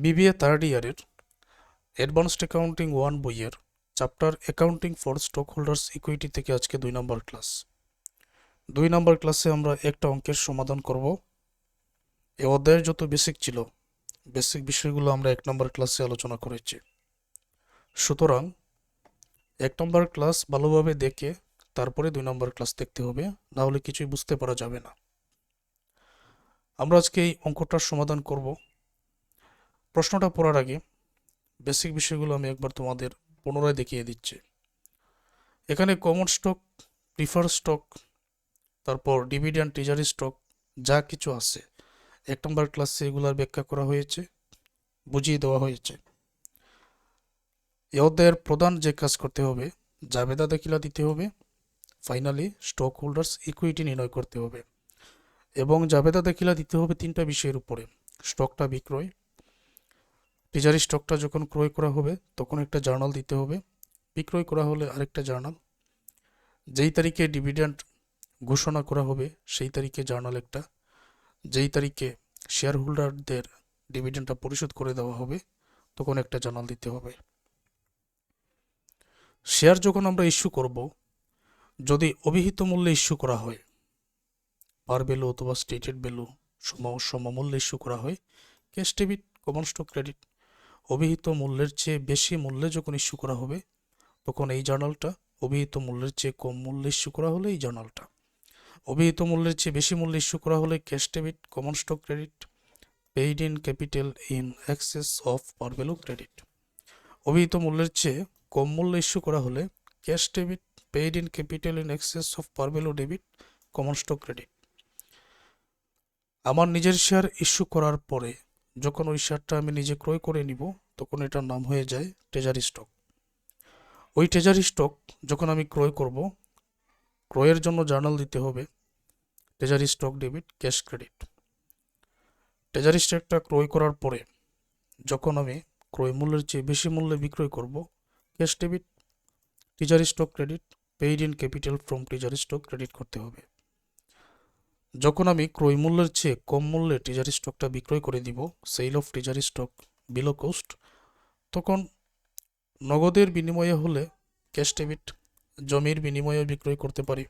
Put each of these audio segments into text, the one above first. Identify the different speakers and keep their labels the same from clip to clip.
Speaker 1: BBA third ইয়ারের advanced accounting 1 বইয়ের chapter accounting for stock holders equity থেকে আজকে 2 নম্বর ক্লাস। 2 নম্বর ক্লাসে আমরা একটা অঙ্কের সমাধান করব। এই অধ্যায়ের যত বেসিক ছিল, বেসিক বিষয়গুলো আমরা 1 নম্বর ক্লাসে আলোচনা করেছি। সুতরাং 1 নম্বর ক্লাস ভালোভাবে দেখে তারপরে 2 নম্বর ক্লাস দেখতে হবে, না হলে কিছুই বুঝতে পারা যাবে না। আমরা আজকে এই অঙ্কটার সমাধান করব। প্রশ্নটা পড়ার আগে বেসিক বিষয়গুলো আমি একবার তোমাদের পুনরায় দেখিয়ে দিচ্ছি। এখানে কমন স্টক, প্রিফার স্টক, তারপর ডিভিডেন্ড, ট্রেজারি স্টক যা কিছু আছে 1 নম্বর ক্লাসে এগুলার ব্যাখ্যা করা হয়েছে, বুঝিয়ে দেওয়া হয়েছে। এই অধ্যায়ের প্রধান যে কাজ করতে হবে, জাবেদা দাখিলা দিতে হবে, ফাইনালি স্টক হোল্ডার্স ইকুইটি নির্ণয় করতে হবে। এবং জাবেদা দাখিলা দিতে হবে 3টা বিষয়ের উপরে: স্টকটা বিক্রয়, ট্রেজারি স্টকটা যখন ক্রয় করা হবে তখন একটা জার্নাল দিতে হবে, বিক্রয় করা হলে আরেকটা জার্নাল, যেই তারিখে ডিভিডেন্ড ঘোষণা করা হবে সেই তারিখে জার্নাল একটা, যেই তারিখে শেয়ার হোল্ডারদের ডিভিডেন্ডটা পরিশোধ করে দেওয়া হবে তখন একটা জার্নাল দিতে হবে। শেয়ার যখন আমরা ইস্যু করব, যদি অভিহিত মূল্যে ইস্যু করা হয়, পার ভ্যালু অথবা স্টেটেড ভ্যালু সমমূল্যে ইস্যু করা হয়, cash debit, common stock credit. অভিহিত মূল্যের চেয়ে বেশি মূল্যে যখন ইস্যু করা হবে তখন এই জার্নালটা, অভিহিত মূল্যের চেয়ে কম মূল্যে ইস্যু করা হলে এই জার্নালটা, অভিহিত মূল্যের চেয়ে বেশি মূল্যে ইস্যু করা হলে cash debit, common stock credit, paid in capital in excess of par value credit. অভিহিত মূল্যের চেয়ে কম মূল্যে ইস্যু করা হলে cash debit, paid in capital in excess of par value debit, common stock credit. আমার নিজের শেয়ার ইস্যু করার পরে যখন ওই শেয়ারটা আমি নিজে ক্রয় করে নিব তখন এটার নাম হয়ে যায় ট্রেজারি স্টক। ওই ট্রেজারি স্টক যখন আমি ক্রয় করব, ক্রয়ের জন্য জার্নাল দিতে হবে, treasury stock debit, cash credit. Treasury স্টকটা ক্রয় করার পরে যখন আমি ক্রয় মূল্যের চেয়ে বেশি মূল্যে বিক্রয় করব, cash debit, treasury stock credit, paid in capital from treasury stock credit করতে হবে। যখন আমি ক্রয় মূল্যের চেয়ে কম মূল্যে ট্রেজারি স্টকটা বিক্রয় করে দিব, sale of treasury stock below cost, তখন নগদের বিনিময়ে হলে ক্যাশ ডেবিট, জমির বিনিময়ে বিক্রয় করতে পারি,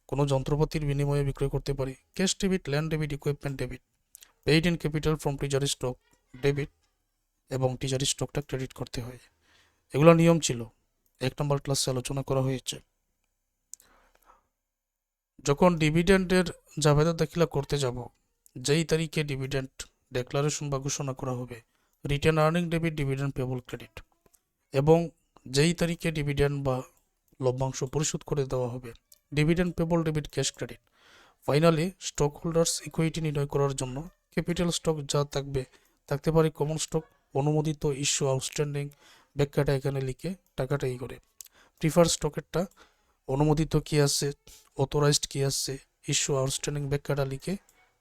Speaker 1: কোনো যন্ত্রপাতির বিনিময়ে বিক্রয় করতে পারি, cash debit, land debit, equipment debit, paid in capital from treasury stock debit, এবং ট্রেজারি স্টকটা ক্রেডিট করতে হয়। এগুলো নিয়ম ছিল, 1 নম্বর ক্লাসে আলোচনা করা হয়েছে। যখন ডিভিডেন্ডের জাবেদা দাখিলা করতে যাব, যেই তারিখে ডিভিডেন্ড ডেক্লারেশন বা ঘোষণা করা হবে, written earning debit, dividend payable credit, এবং যেই তারিখে ডিভিডেন্ড বা লভ্যাংশ পরিশোধ করে দেওয়া হবে, dividend payable debit, cash credit. Finally stock holders equity নির্ণয় করার জন্য ক্যাপিটাল স্টক যা থাকতে পারে কমন স্টক, অনুমোদিত ইস্যু আউটস্ট্যান্ডিং ব্যাখ্যাটা এখানে লিখে টাকাটা করে, প্রিফার স্টকেরটা অনুমোদিত কি আছে, অথরাইজড কি আছে, ইস্যু আউটস্ট্যান্ডিং ব্যাখ্যাটা লিখে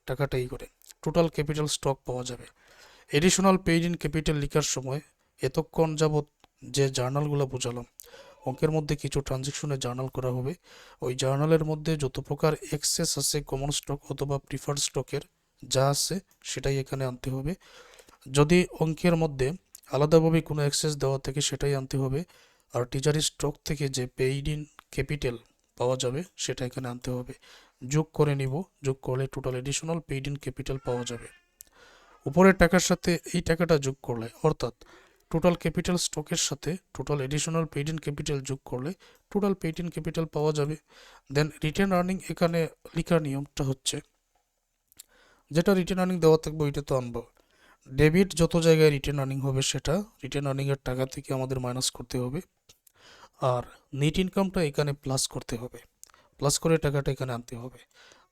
Speaker 1: টাকাটা করে টোটাল ক্যাপিটাল স্টক পাওয়া যাবে। এডিশনাল পেইড ইন ক্যাপিটাল লেখার সময় এতক্ষণ যাবৎ যে জার্নালগুলো বোঝালাম, অঙ্কের মধ্যে কিছু ট্রানজেকশনের জার্নাল করা হবে। ওই জার্নালের মধ্যে যত প্রকার এক্সেস আছে কমন স্টক অথবা প্রিফার্ড স্টকের যা আছে সেটাই এখানে আনতে হবে। যদি অঙ্কের মধ্যে আলাদাভাবে কোনো এক্সেস দেওয়া থাকে সেটাই আনতে হবে। আর ট্রেজারি স্টক থেকে যে পেইড ইন ক্যাপিটাল পাওয়া যাবে সেটা এখানে আনতে হবে। যোগ করে নিব, যোগ করলে total additional paid in capital পাওয়া যাবে। উপরের টাকার সাথে এই টাকাটা যোগ করলে, অর্থাৎ টোটাল ক্যাপিটাল স্টকের সাথে total additional paid in capital যোগ করলে টোটাল পেইড ইন ক্যাপিটাল পাওয়া যাবে। দেন রিটেন আর্নিং, এখানে লেখার নিয়মটা হচ্ছে যেটা রিটেন আর্নিং দেওয়া থাকবে ওইটা তো আনবো। ডেবিট যত জায়গায় রিটেন আর্নিং হবে সেটা রিটেন আর্নিংয়ের টাকা থেকে আমাদের মাইনাস করতে হবে, আর নেট ইনকামটা এখানে প্লাস করতে হবে, প্লাস করে টাকাটা এখানে আনতে হবে।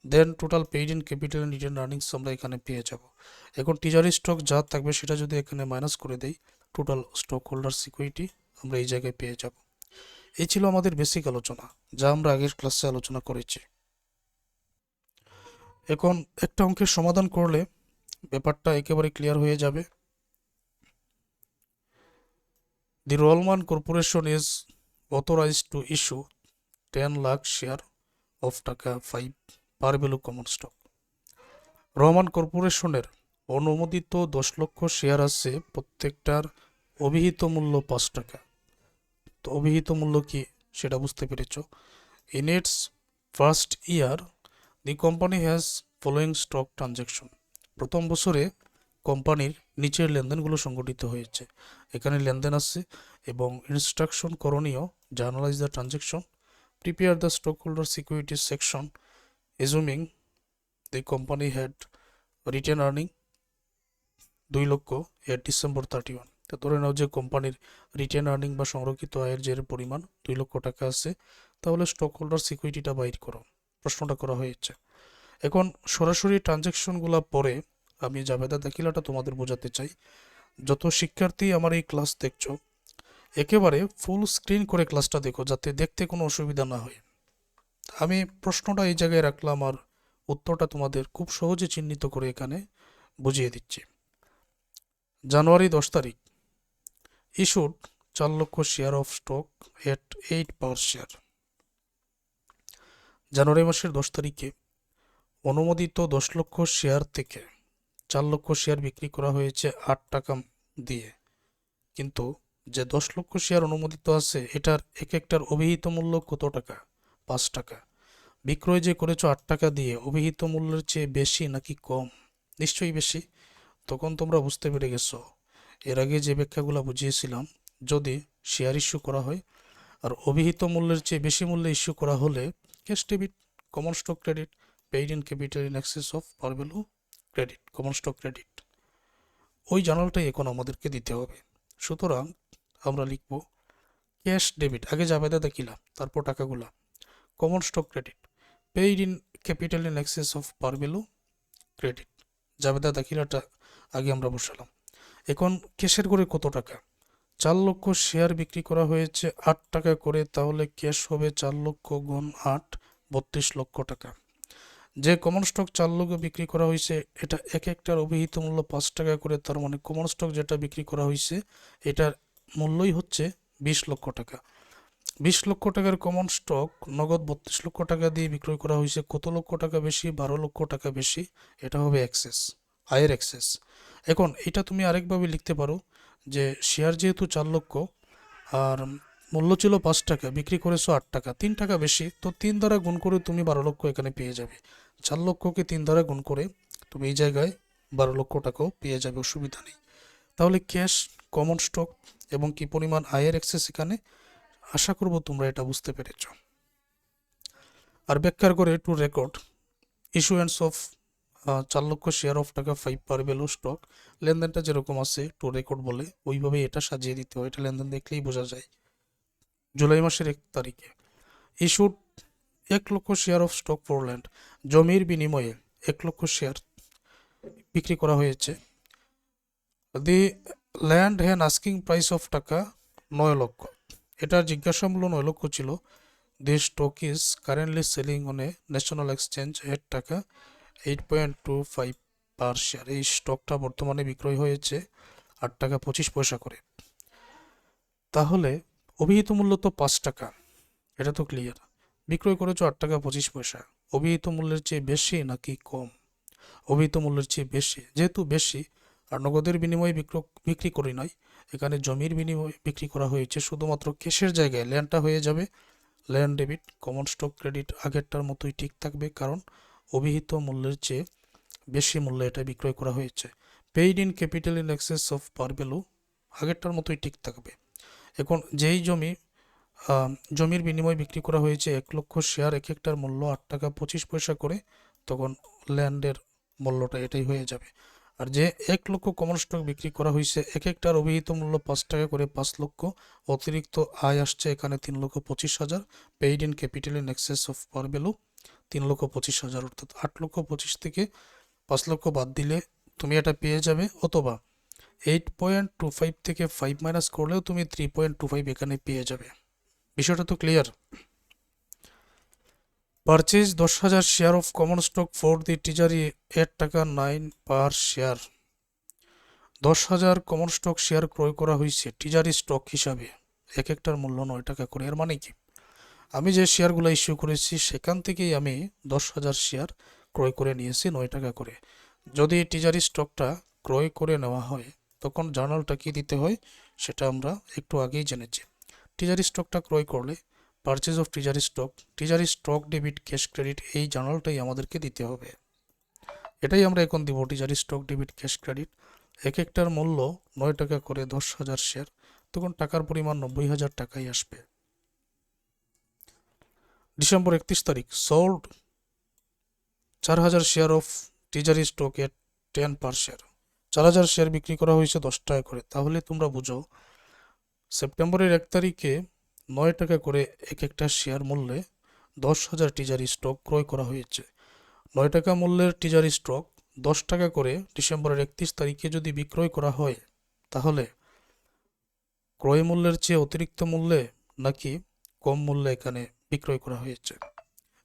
Speaker 1: Then total paid in capital and retained earnings আমরা এখানে পেয়ে যাব। এখন ট্রেজারি স্টক যা থাকবে সেটা যদি এখানে মাইনাস করে দেই, টোটাল স্টক হোল্ডার সিকিউরিটি আমরা এই জায়গায় পেয়ে যাব। এই ছিল আমাদের বেসিক আলোচনা, যা আমরা আগের ক্লাসে আলোচনা করেছি। এখন একটা অঙ্কের সমাধান করলে ব্যাপারটা একেবারে ক্লিয়ার হয়ে যাবে। The Rahman corporation is authorized to issue 10 lakh share of টাকা 5 par value common stock. Rahman কর্পোরেশনের অনুমোদিত 10 লক্ষ শেয়ার আছে, প্রত্যেকটার অভিহিত মূল্য 5 টাকা। তো অভিহিত মূল্য কি সেটা বুঝতে পেরেছ। In its first year the company has following stock transaction. প্রথম বছরে কোম্পানির নিচের লেনদেনগুলো সংগঠিত হয়েছে। এখানে লেনদেন আছে এবং ইনস্ট্রাকশন করণীয়, journalise the transaction, prepare the stock holder securities section, এজুমিং the company had written earning 2 লক্ষ এট ডিসেম্বর 31। তো ধরে নাও যে কোম্পানির রিটেন আর্নিং বা সংরক্ষিত আয়ের যে পরিমাণ 2 লক্ষ টাকা আছে, তাহলে স্টক হোল্ডার সিকিউরিটিটা বাইর করো, প্রশ্নটা করা হয়েছে। এখন সরাসরি ট্রানজ্যাকশনগুলো পরে আমি জাবেদা দাখিলাটা তোমাদের বোঝাতে চাই। যত শিক্ষার্থী আমার এই ক্লাস দেখছো, একেবারে ফুল স্ক্রিন করে ক্লাসটা দেখো, যাতে দেখতে কোনো অসুবিধা না হয়। আমি প্রশ্নটা এই জায়গায় রাখলাম আর উত্তরটা তোমাদের খুব সহজে চিহ্নিত করে এখানে বুঝিয়ে দিচ্ছি। জানুয়ারি 10 তারিখ ইস্যুড 4 লক্ষ share of stock at 8 per share. জানুয়ারি মাসের 10 তারিখে অনুমোদিত 10 লক্ষ শেয়ার থেকে 4 লক্ষ শেয়ার বিক্রি করা হয়েছে 8 টাকা দিয়ে। কিন্তু যে 10 লক্ষ শেয়ার অনুমোদিত আছে, এটার এক একটার অভিহিত মূল্য কত টাকা? 5 টাকা। বিক্রয় যে করেছো 8 টাকা দিয়ে, অভিহিত মূল্যের চেয়ে বেশি নাকি কম? নিশ্চয়ই বেশি। তখন তোমরা বুঝতে পেরে গেছো, এর আগে যে ব্যাখ্যাগুলো বুঝিয়েছিলাম, যদি শেয়ার ইস্যু করা হয় আর অভিহিত মূল্যের চেয়ে বেশি মূল্যে ইস্যু করা হলে cash debit, common stock credit, paid in capital in excess of par value credit, common stock credit. ওই জার্নালটাই এখন আমাদেরকে দিতে হবে। সুতরাং আমরা লিখব ক্যাশ ডেবিট, আগে জাবেদা দেখিলাম, তারপর টাকাগুলা, common stock credit, paid in capital in excess of par value credit. জাবেদা দাখিলাটা আগে আমরা বসালাম। এখন ক্যাশের করে কত টাকা? 4 লক্ষ শেয়ার বিক্রি করা হয়েছে 8 টাকা করে, তাহলে ক্যাশ হবে 4 লক্ষ গুণ 8, 32 লক্ষ টাকা। যে কমন স্টক 4 লক্ষ বিক্রি করা হয়েছে, এটা এক একটার অভিহিত মূল্য 5 টাকা করে, তার মানে কমন স্টক যেটা বিক্রি করা হয়েছে এটার মূল্যই হচ্ছে 20 লক্ষ টাকা। 20 লক্ষ টাকার কমন স্টক নগদ 32 লক্ষ টাকা দিয়ে বিক্রয় করা হয়েছে। কত লক্ষ টাকা বেশি? 12 লক্ষ টাকা বেশি। এটা হবে এক্সেস, আয়ের এক্সেস। এখন এটা তুমি আরেকভাবে লিখতে পারো যে শেয়ার যেহেতু 4 লক্ষ আর মূল্য ছিল 5 টাকা, বিক্রি করেছো 8 টাকা, 3 টাকা বেশি, তো 3 দ্বারা গুণ করে তুমি 12 লক্ষ এখানে পেয়ে যাবে। 4 লক্ষকে 3 দ্বারা গুণ করে তুমি এই জায়গায় 12 লক্ষ টাকাও পেয়ে যাবে, অসুবিধা নেই। তাহলে ক্যাশ, কমন স্টক এবং কি পরিমাণ আয়ের এক্সেস এখানে, আশা করব তোমরা এটা বুঝতে পেরেছ। আর ব্যাখ্যার করে টু রেকর্ড ইস্যুয়েন্স অফ 4 লক্ষ শেয়ার অফ টাকা 5 পার ভ্যালু স্টক, লেনদেনটা যেরকম আছে টু রেকর্ড বলে ওইভাবে এটা সাজিয়ে দিতে হয়, এটা লেনদেন দেখলেই বোঝা যায়। জুলাই মাসের 1 তারিখে ইস্যুড 1 লক্ষ share of stock for land, জমির বিনিময়ে 1 লক্ষ শেয়ার বিক্রি করা হয়েছে। The land had an asking price of টাকা 9 লক্ষ, এটার জিজ্ঞাসা মূল্য 9 লক্ষ ছিল। The stock is currently selling on a national exchange at টাকা 8.25 পার শেয়ার। এই স্টকটা বর্তমানে বিক্রয় হয়েছে 8 টাকা 25 পয়সা করে। তাহলে অভিহিত মূল্য তো 5 টাকা, এটা তো ক্লিয়ার। বিক্রয় করেছো 8 টাকা 25 পয়সা, অভিহিত মূল্যের চেয়ে বেশি নাকি কম? অভিহিত মূল্যের চেয়ে বেশি। যেহেতু বেশি আর নগদের বিনিময়ে বিক্রি করি নাই, এখানে জমির বিনিময়ে বিক্রি করা হয়েছে, শুধুমাত্র ক্যাশের জায়গায় ল্যান্ডটা হয়ে যাবে land debit, common stock credit আগেরটার মতোই ঠিক থাকবে, কারণ অভিহিত মূল্যের চেয়ে বেশি মূল্যে এটা বিক্রয় করা হয়েছে। Paid in capital in excess of par value আগেরটার মতোই ঠিক থাকবে। এখন যেই জমির বিনিময়ে বিক্রি করা হয়েছে 1 লক্ষ শেয়ার, এক একটার মূল্য 8 টাকা 25 পয়সা করে, তখন ল্যান্ডের মূল্যটা এটাই হয়ে যাবে। আর যে 1 লক্ষ কমন স্টক বিক্রি করা হয়েছে, এক একটার অভিহিত মূল্য 5 টাকা করে, 5 লক্ষ, অতিরিক্ত আয় আসছে এখানে 3,25,000, paid in capital in excess of par value 3,25,000, অর্থাৎ 8 লক্ষ 25 থেকে 5 লক্ষ বাদ দিলে তুমি এটা পেয়ে যাবে, অথবা 8.25 থেকে 5 মাইনাস করলেও তুমি 3.25 এখানে পেয়ে যাবে। বিষয়টা তো clear. Purchase 10,000 share of common stock for the treasury at টাকা 9 per share. 10,000 common stock share ক্রয় করা হয়েছে ট্রেজারি স্টক হিসাবে, এক একটার মূল্য 9 টাকা করে। এর মানে কি, আমি যে শেয়ারগুলো ইস্যু করেছি সেখান থেকেই আমি 10,000 শেয়ার ক্রয় করে নিয়েছি 9 টাকা করে। যদি টিজারি স্টকটা ক্রয় করে নেওয়া হয় তখন জার্নালটা কি দিতে হয় সেটা আমরা একটু আগেই জেনেছি। টিজারি স্টকটা ক্রয় করলে purchase of treasury stock debit cash credit এই জার্নালটাই আমাদেরকে দিতে হবে। এটাই আমরা এখন দিব, treasury stock debit cash credit. এক একটার মূল্য 9 টাকা করে 10,000 শেয়ার, তখন টাকার পরিমাণ 90,000 টাকাই আসবে। ডিসেম্বর 31 তারিখ sold 4,000 share of treasury stock at 10 per share. 4,000 share বিক্রি করা হয়েছে 10 টাকা করে। তাহলে তোমরা বুঝো সেপ্টেম্বরের 1 তারিখে 9 টাকা করে এক একটা শেয়ার মূল্যে 10,000 টিজারি স্টক ক্রয় করা হয়েছে। 9 টাকা মূল্যের টিজারি স্টক 10 টাকা করে ডিসেম্বরের 31 তারিখে যদি বিক্রয় করা হয় তাহলে ক্রয় মূল্যের চেয়ে অতিরিক্ত মূল্যে নাকি কম মূল্যে এখানে বিক্রয় করা হয়েছে।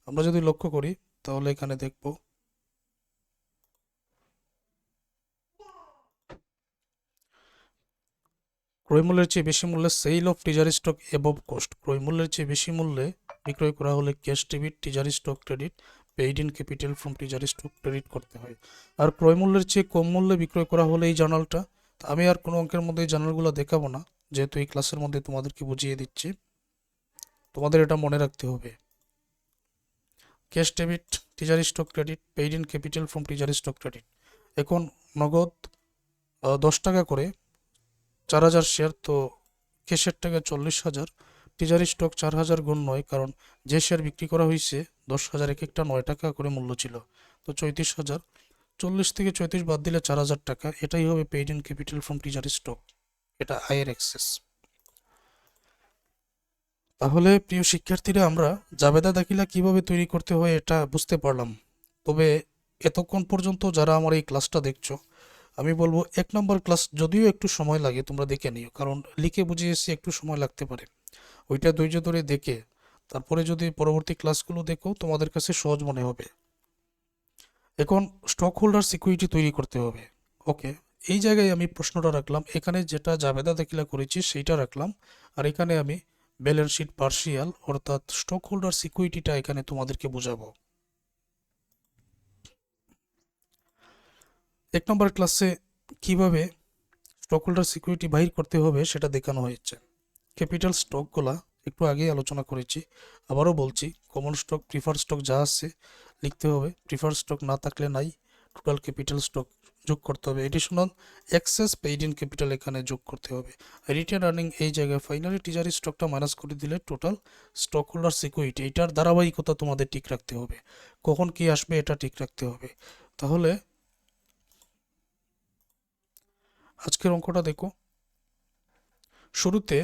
Speaker 1: আমরা যদি লক্ষ্য করি তাহলে এখানে দেখব ক্রয় মূল্যের চেয়ে বেশি মূল্যে sale of treasury stock above cost. ক্রয় মূল্যের চেয়ে বেশি মূল্যে বিক্রয় করা হলে cash debit treasury stock credit paid in capital from treasury stock credit করতে হয়। আর ক্রয় মূল্যের চেয়ে কম মূল্যে বিক্রয় করা হলে এই জার্নালটা, আমি আর কোনো অঙ্কের মধ্যে এই জার্নালগুলো দেখাবো না, যেহেতু এই ক্লাসের মধ্যে তোমাদেরকে বুঝিয়ে দিচ্ছি, তোমাদের এটা মনে রাখতে হবে। Cash debit treasury stock credit paid in capital from treasury stock credit. এখন নগদ 10 টাকা করে 4,000 শেয়ার, তো ক্যাশের টাকা 40,000, টিজারি স্টক 4,000 গুণ 9, কারণ যে শেয়ার বিক্রি করা হয়েছে 10,000, এক একটা 9 টাকা করে মূল্য ছিল, তো 34,000। 40 থেকে 34 বাদ দিলে 4,000 টাকা, এটাই হবে paid in capital from treasury stock, এটা আয়ের এক্সেস। তাহলে প্রিয় শিক্ষার্থীরা, আমরা জাবেদা দাখিলা কিভাবে তৈরি করতে হয় এটা বুঝতে পারলাম। তবে এতক্ষণ পর্যন্ত যারা আমার এই ক্লাসটা দেখছো, আমি বলবো 1 নম্বর ক্লাস যদিও একটু সময় লাগে তোমরা দেখে নিও, কারণ লিখে বুঝিয়েছি একটু সময় লাগতে পারে। ওইটা ধৈর্য ধরে দেখে তারপরে যদি পরবর্তী ক্লাসগুলো দেখো তোমাদের কাছে সহজ মনে হবে। এখন স্টক হোল্ডার সিকিউরিটি তৈরি করতে হবে। ওকে, এই জায়গায় আমি প্রশ্নটা রাখলাম, এখানে যেটা জাবেদা দাখিলা করেছি সেইটা রাখলাম, আর এখানে আমি ব্যালেন্স শিট পার্সিয়াল অর্থাৎ স্টক হোল্ডার সিকিউরিটিটা এখানে তোমাদেরকে বোঝাবো। 1 নম্বর ক্লাসে কিভাবে স্টক হোল্ডার সিকিউরিটি বাহির করতে হবে সেটা দেখানো হয়েছে। ক্যাপিটাল স্টকগুলা একটু আগেই আলোচনা করেছি, আবারও বলছি, কমন স্টক প্রিফার স্টক যা আছে লিখতে হবে, প্রিফার স্টক না থাকলে নাই, টোটাল ক্যাপিটাল স্টক যোগ করতে হবে, additional excess paid in capital এখানে যোগ করতে হবে, রিটেন আর্নিং এই জায়গায় ফাইনালি টিজারি স্টকটা মাইনাস করে দিলে টোটাল স্টক হোল্ডার সিকিউরিটি, এটার ধারাবাহিকতা তোমাদের ঠিক রাখতে হবে, কখন কি আসবে এটা ঠিক রাখতে হবে। তাহলে আজকের অঙ্কটা দেখো, শুরুতে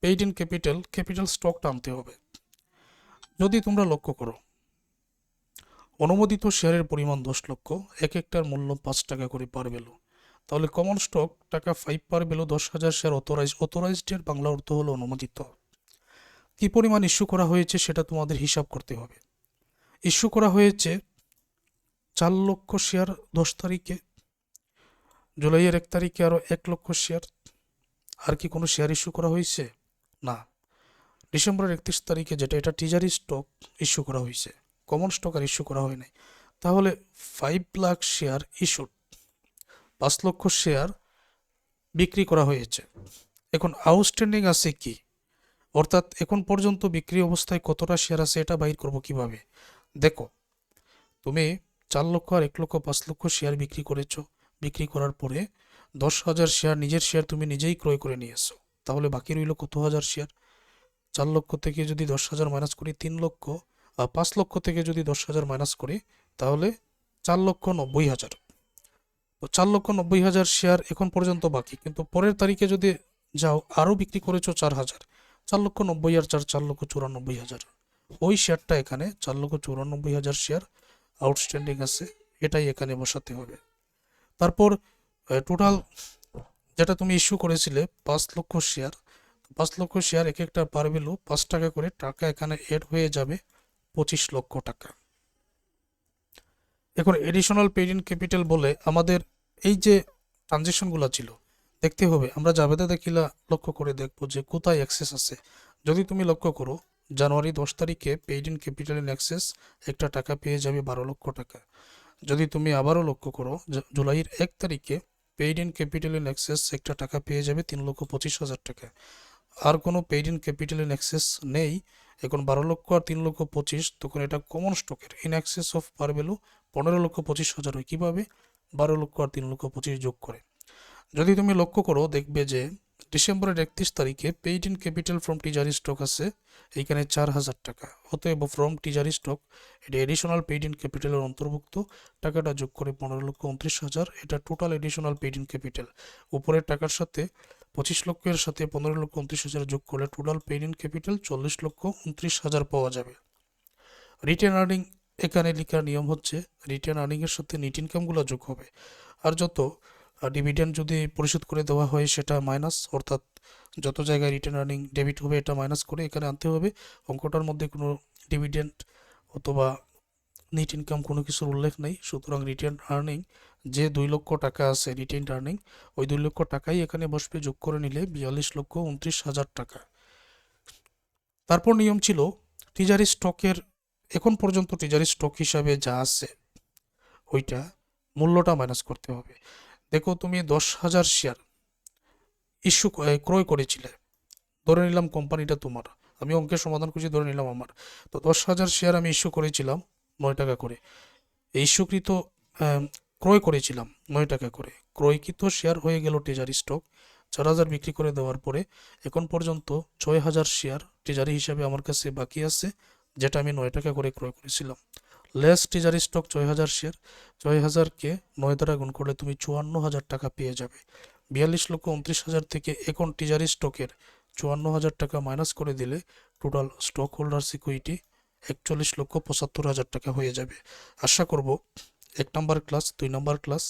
Speaker 1: পেইড ইন ক্যাপিটাল স্টক টানতে হবে। যদি তোমরা লক্ষ্য করো অনুমোদিত শেয়ারের পরিমাণ 10 লক্ষ, এক একটার মূল্য 5 টাকা করে পার ভ্যালু, তাহলে কমন স্টক টাকা 5 পার ভ্যালু 10,000 শেয়ার অথরাইজড এর বাংলা অর্থ হলো অনুমোদিত। কি পরিমাণ ইস্যু করা হয়েছে সেটা তোমাদের হিসাব করতে হবে। ইস্যু করা হয়েছে 4 লক্ষ শেয়ার 10 তারিখে, জুলাইয়ের 1 তারিখে আরও 1 লক্ষ শেয়ার। আর কি কোনো শেয়ার ইস্যু করা হয়েছে? না। ডিসেম্বরের 31 তারিখে যেটা, এটা টিজারি স্টক ইস্যু করা হয়েছে, কমন স্টক আর ইস্যু করা হয় নাই। তাহলে 5 লাখ শেয়ার ইস্যুড, 5 লক্ষ শেয়ার বিক্রি করা হয়েছে। এখন আউটস্ট্যান্ডিং আছে কি, অর্থাৎ এখন পর্যন্ত বিক্রি অবস্থায় কতটা শেয়ার আছে এটা বাইর করব কিভাবে। দেখো, তুমি 4 লক্ষ আর 1 লক্ষ 5 লক্ষ শেয়ার বিক্রি করেছো, বিক্রি করার পরে 10,000 শেয়ার নিজের শেয়ার তুমি নিজেই ক্রয় করে নিয়েছো, তাহলে বাকি রইল কত হাজার শেয়ার। 4 লক্ষ থেকে যদি 10,000 মাইনাস করি 3 লক্ষ, 5 লক্ষ থেকে যদি 10,000 মাইনাস করি তাহলে 4,90,000। তো 4,90,000 শেয়ার এখন পর্যন্ত বাকি, কিন্তু পরের তারিখে যদি যাও আরও বিক্রি করেছো 4,000, 4,90,000 আর 4,94,000, ওই শেয়ারটা এখানে 4,94,000 শেয়ার আউটস্ট্যান্ডিং আছে, এটাই এখানে বসাতে হবে। তারপর টোটাল যেটা তুমি ইস্যু করেছিলে 5 লক্ষ শেয়ার, 5 লক্ষ শেয়ার এক একটা পার ভ্যালু 5 টাকা করে, টাকা এখানে এড হয়ে যাবে 25 লক্ষ টাকা। এখন এডিশনাল পেইড ইন ক্যাপিটাল বলে আমাদের এই যে ট্রানজেকশনগুলো ছিল দেখতে হবে, আমরা জাবেদা দাখিলা লক্ষ্য করে দেখব যে কোথায় অ্যাক্সেস আছে। যদি তুমি লক্ষ্য করো জানুয়ারি 10 তারিখে paid in capital in access একটা টাকা পেয়ে যাবে 12 লক্ষ টাকা, যদি তুমি আবারও লক্ষ্য করো জুলাইয়ের 1 তারিখে paid in capital in access একটা টাকা পেয়ে যাবে 3,25,000 টাকা। আর কোনো paid in capital in access নেই, এখন 12 লক্ষ আর 3,25,000, তখন এটা কমন স্টকের in excess of par value 15,25,000 হয়। কীভাবে? 12 লক্ষ আর 3,25,000 যোগ করে। যদি তুমি লক্ষ্য করো দেখবে যে ডিসেম্বরের 31 তারিখে paid in capital from treasury stock আছে এইখানে 4,000 টাকা। অতএব ফ্রম টিজারি স্টক এটা এডিশনাল পেইড ইন ক্যাপিটালের অন্তর্ভুক্ত, টাকাটা যোগ করে 15,29,000, এটা total additional paid in capital. উপরের টাকার সাথে 25 লক্ষের সাথে 15,29,000 যোগ করলে টোটাল পেইড ইন ক্যাপিটাল 40,29,000 পাওয়া যাবে। রিটেন আর্নিং এখানে লেখার নিয়ম হচ্ছে রিটেন আর্নিংয়ের সাথে নেট ইনকামগুলো যোগ হবে, আর যত ডিভিডেন্ড যদি পরিশোধ করে দেওয়া হয় সেটা মাইনাস, অর্থাৎ যত জায়গায় রিটার্ন আর্নিং ডেবিট হবে এটা মাইনাস করে এখানে আনতে হবে। অঙ্কটার মধ্যে কোনো ডিভিডেন্ড অথবা নেট ইনকাম কোনো কিছুর উল্লেখ নেই, সুতরাং রিটার্ন আর্নিং যে 2 লক্ষ টাকা আছে রিটেন আর্নিং, ওই 2 লক্ষ টাকাই এখানে বসবে, যোগ করে নিলে 42,29,000 টাকা। তারপর নিয়ম ছিল টিজারি স্টকের, এখন পর্যন্ত টিজারি স্টক হিসাবে যা আছে ওইটা মূল্যটা মাইনাস করতে হবে। দেখো তুমি 10,000 শেয়ার ক্রয় করেছিলে, ধরে নিলাম কোম্পানিটা তোমার, আমি অঙ্কের সমাধান করছি, ধরে নিলাম আমার, তো 10,000 শেয়ার আমি ইস্যু করেছিলাম 9 টাকা করে। এই ইস্যুকৃত ক্রয় করেছিলাম 9 টাকা করে, ক্রয়কৃত শেয়ার হয়ে গেল ট্রেজারি স্টক। 4,000 বিক্রি করে দেওয়ার পরে এখন পর্যন্ত 6,000 শেয়ার ট্রেজারি হিসাবে আমার কাছে বাকি আছে, যেটা আমি 9 টাকা করে ক্রয় করেছিলাম। লেস ট্রেজারি স্টক 6,000 শেয়ার, 6,000কে 9 দ্বারা গুণ করলে তুমি 54,000 টাকা পেয়ে যাবে। 42,29,000 থেকে এখন ট্রেজারি স্টকের 54,000 টাকা মাইনাস করে দিলে টোটাল স্টক হোল্ডার্স ইকুইটি 41,75,000 টাকা হয়ে যাবে। আশা করব 1 নম্বর ক্লাস 2 নম্বর ক্লাস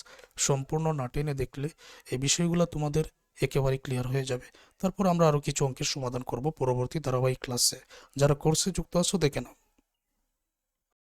Speaker 1: সম্পূর্ণ না টেনে দেখলে এই বিষয়গুলো তোমাদের একেবারে ক্লিয়ার হয়ে যাবে। তারপর আমরা আরও কিছু অঙ্কের সমাধান করব পরবর্তী ধারাবাহিক ক্লাসে। যারা কোর্সে যুক্ত আছো দেখে নাও।